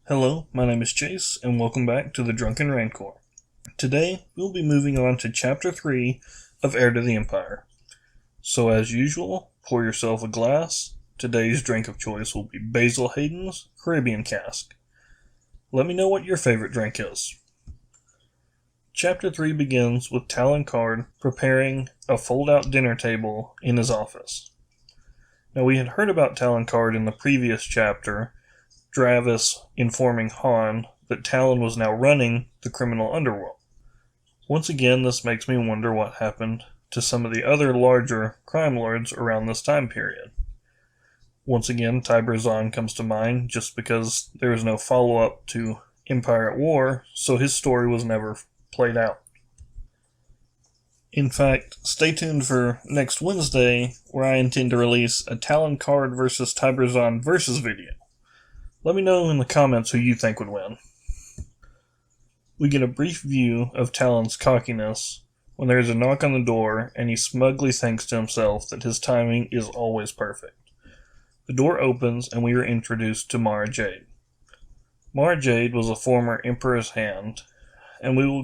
Hello, my name is Chase, and welcome back to the Drunken Rancor. Today, we'll be moving on to Chapter 3 of Heir to the Empire. So as usual, pour yourself a glass. Today's drink of choice will be Basil Hayden's Caribbean Cask. Let me know what your favorite drink is. Chapter 3 begins with Talon Card preparing a fold-out dinner table in his office. Now we had heard about Talon Card in the previous chapter, Dravis informing Han that Talon was now running the criminal underworld. Once again, this makes me wonder what happened to some of the other larger crime lords around this time period. Once again, Tiber Zahn comes to mind just because there is no follow-up to Empire at War, so his story was never played out. In fact, stay tuned for next Wednesday, where I intend to release a Talon Card vs. Tiber Zahn versus video. Let me know in the comments who you think would win. We get a brief view of Talon's cockiness when there is a knock on the door and he smugly thinks to himself that his timing is always perfect. The door opens and we are introduced to Mara Jade. Mara Jade was a former Emperor's Hand, and will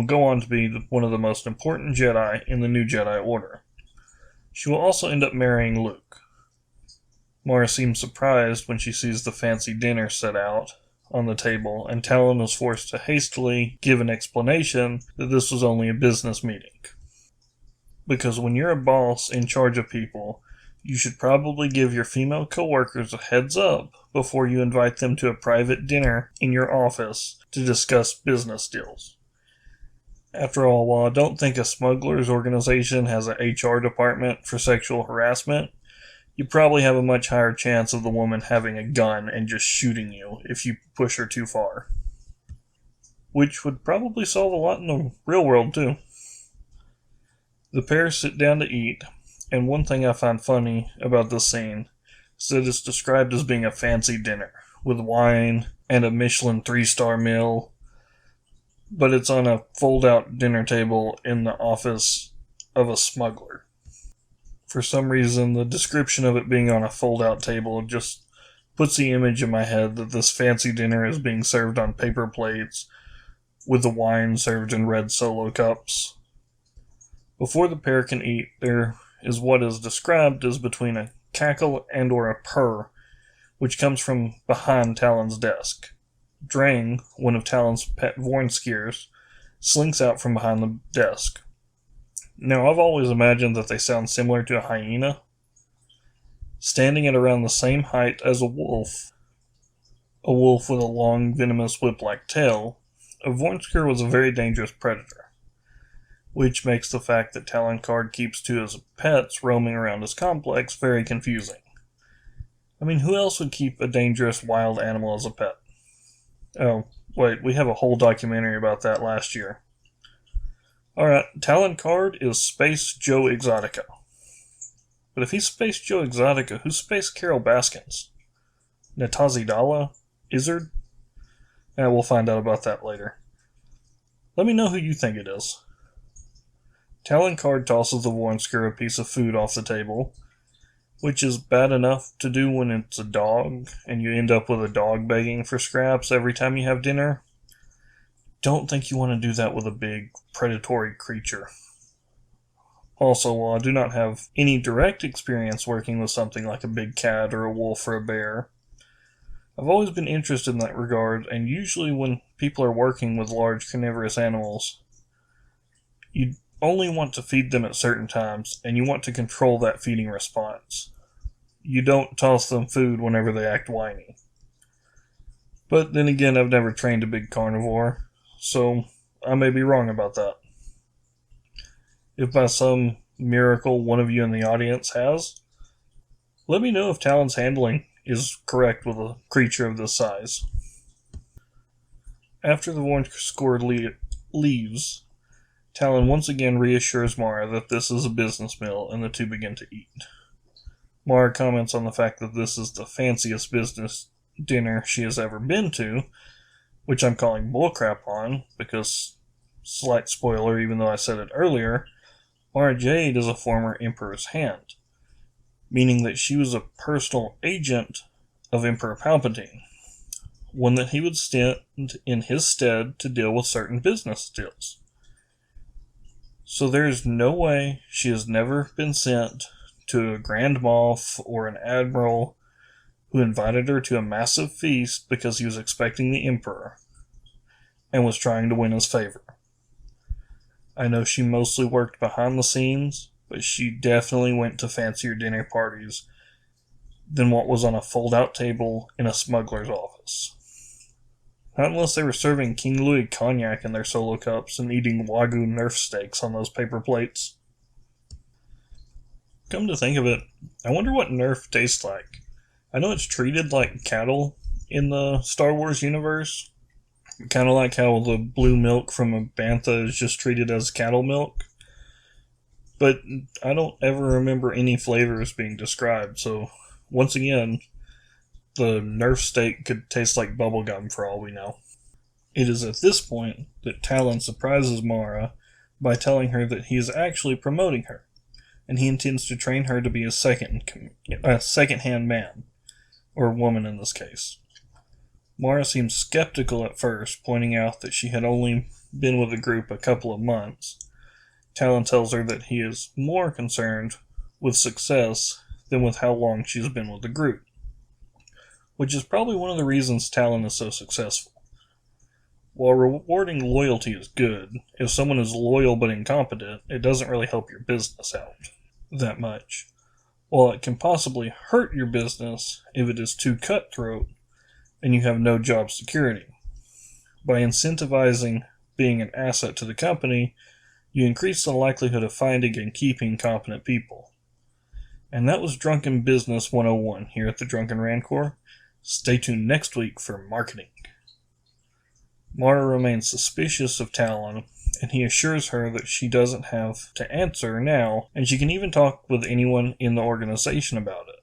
go on to be one of the most important Jedi in the new Jedi Order. She will also end up marrying Luke. Mara seems surprised when she sees the fancy dinner set out on the table, and Talon is forced to hastily give an explanation that this was only a business meeting. Because when you're a boss in charge of people, you should probably give your female coworkers a heads up before you invite them to a private dinner in your office to discuss business deals. After all, while I don't think a smuggler's organization has an HR department for sexual harassment, you probably have a much higher chance of the woman having a gun and just shooting you if you push her too far. Which would probably solve a lot in the real world too. The pair sit down to eat, and one thing I find funny about this scene is that it's described as being a fancy dinner, with wine and a Michelin 3-star meal, but it's on a fold-out dinner table in the office of a smuggler. For some reason, the description of it being on a fold-out table just puts the image in my head that this fancy dinner is being served on paper plates, with the wine served in red solo cups. Before the pair can eat, there is what is described as between a cackle and or a purr, which comes from behind Talon's desk. Drang, one of Talon's pet Vornskiers, slinks out from behind the desk. Now, I've always imagined that they sound similar to a hyena. Standing at around the same height as a wolf with a long, venomous whip-like tail, a Vornskier was a very dangerous predator, which makes the fact that Talon Card keeps two as pets roaming around his complex very confusing. I mean, who else would keep a dangerous wild animal as a pet? Oh, wait, we have a whole documentary about that last year. Alright, Talon Card is Space Joe Exotica. But if he's Space Joe Exotica, who's Space Carol Baskins? Natazi Dalla? Izzard? We'll find out about that later. Let me know who you think it is. Talon Card tosses the Vornskier a piece of food off the table, which is bad enough to do when it's a dog, and you end up with a dog begging for scraps every time you have dinner. Don't think you want to do that with a big, predatory creature. Also, while I do not have any direct experience working with something like a big cat or a wolf or a bear, I've always been interested in that regard, and usually when people are working with large carnivorous animals, you only want to feed them at certain times, and you want to control that feeding response. You don't toss them food whenever they act whiny. But then again, I've never trained a big carnivore, so I may be wrong about that. If by some miracle one of you in the audience has, let me know if Talon's handling is correct with a creature of this size. After the Vornskier leaves, Talon once again reassures Mara that this is a business meal, and the two begin to eat. Mara comments on the fact that this is the fanciest business dinner she has ever been to, which I'm calling bullcrap on, because, slight spoiler even though I said it earlier, Mara Jade is a former Emperor's Hand, meaning that she was a personal agent of Emperor Palpatine. one that he would stand in his stead to deal with certain business deals. So there is no way she has never been sent to a Grand Moff or an Admiral who invited her to a massive feast because he was expecting the Emperor and was trying to win his favor. I know she mostly worked behind the scenes, but she definitely went to fancier dinner parties than what was on a fold-out table in a smuggler's office. Not unless they were serving King Louis cognac in their solo cups and eating Wagyu Nerf steaks on those paper plates. Come to think of it, I wonder what Nerf tastes like. I know it's treated like cattle in the Star Wars universe, kind of like how the blue milk from a bantha is just treated as cattle milk. But I don't ever remember any flavors being described, so once again, the Nerf steak could taste like bubblegum for all we know. It is at this point that Talon surprises Mara by telling her that he is actually promoting her, and he intends to train her to be a second-hand man, or woman in this case. Mara seems skeptical at first, pointing out that she had only been with the group a couple of months. Talon tells her that he is more concerned with success than with how long she's been with the group, which is probably one of the reasons Talon is so successful. While rewarding loyalty is good, if someone is loyal but incompetent, it doesn't really help your business out that much. While it can possibly hurt your business if it is too cutthroat and you have no job security. By incentivizing being an asset to the company, you increase the likelihood of finding and keeping competent people. And that was Drunken Business 101 here at the Drunken Rancor. Stay tuned next week for marketing. Mara remains suspicious of Talon, and he assures her that she doesn't have to answer now, and she can even talk with anyone in the organization about it.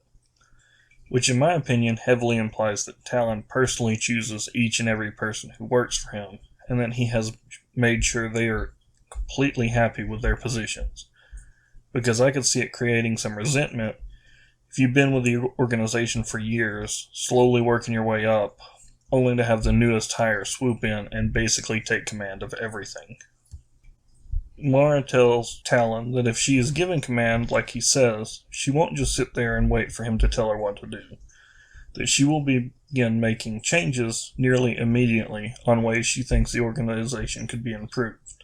Which in my opinion heavily implies that Talon personally chooses each and every person who works for him, and that he has made sure they are completely happy with their positions. Because I could see it creating some resentment if you've been with the organization for years, slowly working your way up, only to have the newest hire swoop in and basically take command of everything. Mara tells Talon that if she is given command like he says, she won't just sit there and wait for him to tell her what to do. That she will begin making changes nearly immediately on ways she thinks the organization could be improved.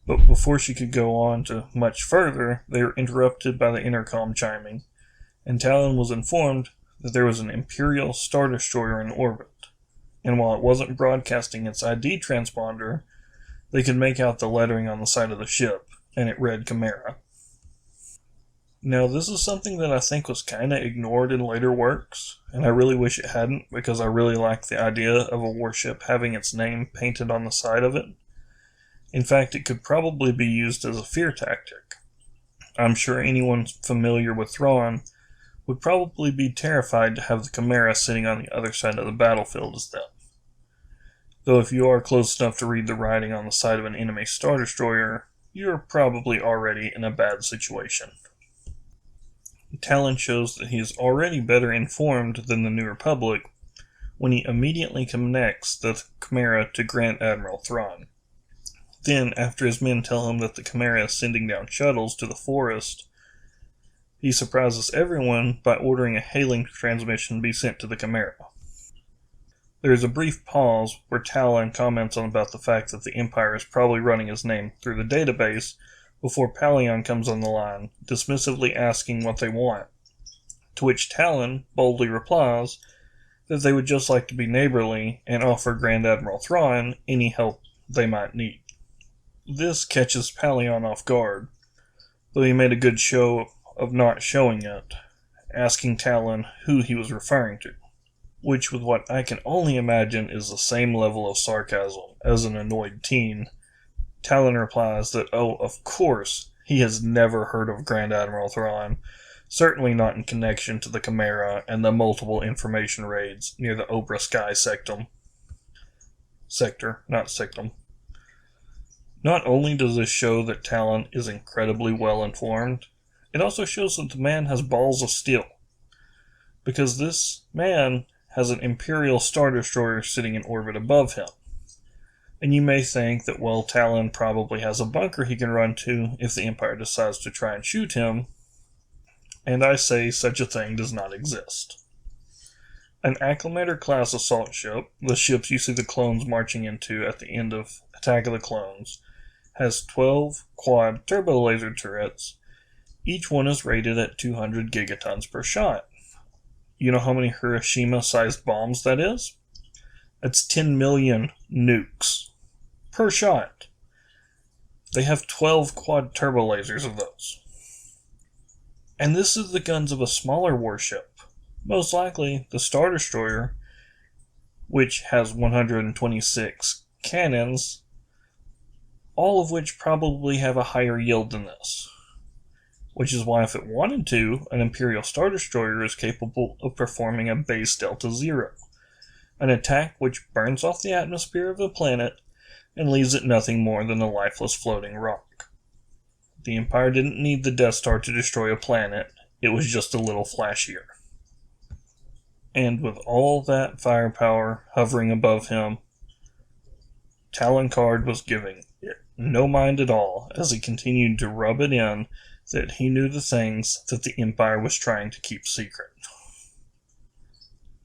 But before she could go on to much further, they were interrupted by the intercom chiming, and Talon was informed that there was an Imperial Star Destroyer in orbit, and while it wasn't broadcasting its ID transponder, they could make out the lettering on the side of the ship, and it read Chimera. Now, this is something that I think was kinda ignored in later works, and I really wish it hadn't, because I really like the idea of a warship having its name painted on the side of it. In fact, it could probably be used as a fear tactic. I'm sure anyone familiar with Thrawn would probably be terrified to have the Chimera sitting on the other side of the battlefield as them. Though if you are close enough to read the writing on the side of an enemy Star Destroyer, you are probably already in a bad situation. Talon shows that he is already better informed than the New Republic when he immediately connects the Chimera to Grand Admiral Thrawn. Then, after his men tell him that the Chimera is sending down shuttles to the forest, he surprises everyone by ordering a hailing transmission be sent to the Chimera. There is a brief pause where Talon comments on about the fact that the Empire is probably running his name through the database before Palion comes on the line, dismissively asking what they want, to which Talon boldly replies that they would just like to be neighborly and offer Grand Admiral Thrawn any help they might need. This catches Palion off guard, though he made a good show of not showing it, asking Talon who he was referring to, which with what I can only imagine is the same level of sarcasm as an annoyed teen. Talon replies that, oh, of course, he has never heard of Grand Admiral Thrawn, certainly not in connection to the Chimera and the multiple information raids near the Obra Sky sector, not sectum. Not only does this show that Talon is incredibly well informed, it also shows that the man has balls of steel, because this man has an Imperial Star Destroyer sitting in orbit above him. And you may think that, well, Talon probably has a bunker he can run to if the Empire decides to try and shoot him, and I say such a thing does not exist. An Acclimator-class assault ship, the ships you see the clones marching into at the end of Attack of the Clones, has 12 quad turbo laser turrets. Each one is rated at 200 gigatons per shot. You know how many Hiroshima-sized bombs that is? That's 10 million nukes per shot. They have 12 quad turbo lasers of those. And this is the guns of a smaller warship. Most likely the Star Destroyer, which has 126 cannons, all of which probably have a higher yield than this. Which is why if it wanted to, an Imperial Star Destroyer is capable of performing a base Delta Zero, an attack which burns off the atmosphere of the planet and leaves it nothing more than a lifeless floating rock. The Empire didn't need the Death Star to destroy a planet, it was just a little flashier. And with all that firepower hovering above him, Talon Karrde was giving it no mind at all as he continued to rub it in that he knew the things that the Empire was trying to keep secret.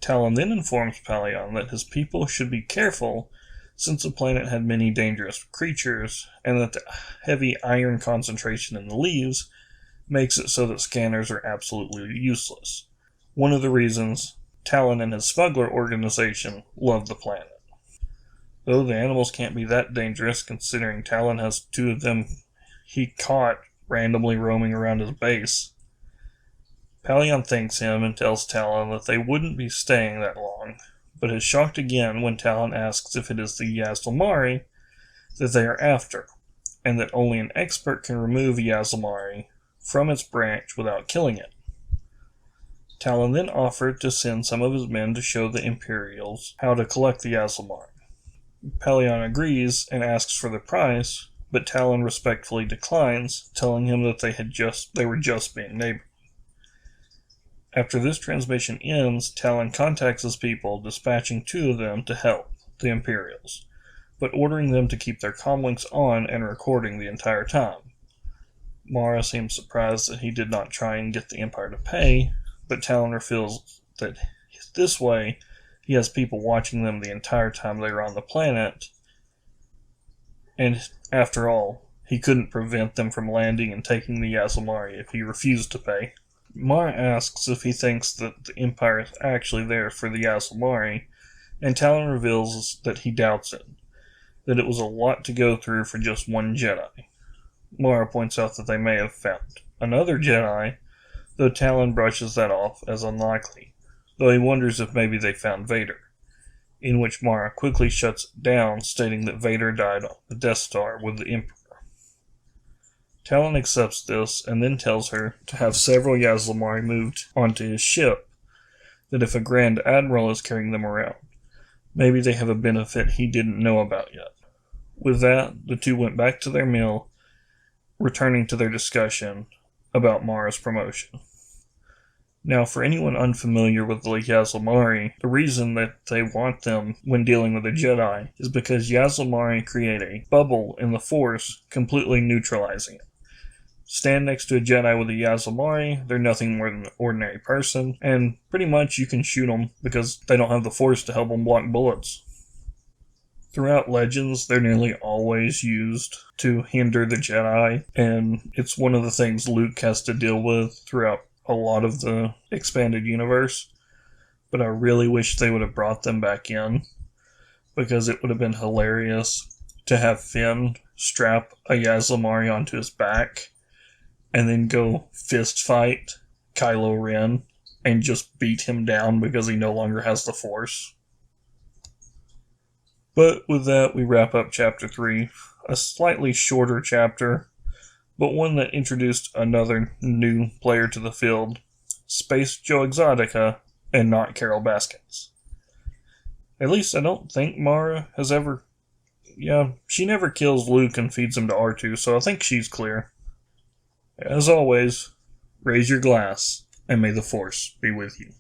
Talon then informs Pelion that his people should be careful since the planet had many dangerous creatures, and that the heavy iron concentration in the leaves makes it so that scanners are absolutely useless. One of the reasons Talon and his smuggler organization love the planet. Though the animals can't be that dangerous considering Talon has 2 of them he caught randomly roaming around his base, Pelion thanks him and tells Talon that they wouldn't be staying that long, but is shocked again when Talon asks if it is the Yaslamari that they are after, and that only an expert can remove Yaslamari from its branch without killing it. Talon then offered to send some of his men to show the Imperials how to collect the Yaslamari. Pelion agrees and asks for the price, but Talon respectfully declines, telling him that they were just being neighborly. After this transmission ends, Talon contacts his people, dispatching 2 of them to help the Imperials, but ordering them to keep their comlinks on and recording the entire time. Mara seems surprised that he did not try and get the Empire to pay, but Talon reveals that this way he has people watching them the entire time they are on the planet, and after all, he couldn't prevent them from landing and taking the Yaslamari if he refused to pay. Mara asks if he thinks that the Empire is actually there for the Yaslamari, and Talon reveals that he doubts it, that it was a lot to go through for just one Jedi. Mara points out that they may have found another Jedi, though Talon brushes that off as unlikely, though he wonders if maybe they found Vader, in which Mara quickly shuts it down, stating that Vader died on the Death Star with the Emperor. Talon accepts this and then tells her to have several Yaslamari moved onto his ship, that if a Grand Admiral is carrying them around, maybe they have a benefit he didn't know about yet. With that, the 2 went back to their meal, returning to their discussion about Mara's promotion. Now, for anyone unfamiliar with the Yaslamari, the reason that they want them when dealing with a Jedi is because Yaslamari create a bubble in the Force, completely neutralizing it. Stand next to a Jedi with a Yaslamari, they're nothing more than an ordinary person, and pretty much you can shoot them because they don't have the Force to help them block bullets. Throughout Legends, they're nearly always used to hinder the Jedi, and it's one of the things Luke has to deal with throughout a lot of the expanded universe, but I really wish they would have brought them back in, because it would have been hilarious to have Finn strap a Yaslamari onto his back and then go fist fight Kylo Ren and just beat him down because he no longer has the Force. But with that, we wrap up Chapter 3, a slightly shorter chapter, but one that introduced another new player to the field, Space Joe Exotica, and not Carol Baskins. At least I don't think Mara has ever... Yeah, she never kills Luke and feeds him to R2, so I think she's clear. As always, raise your glass, and may the Force be with you.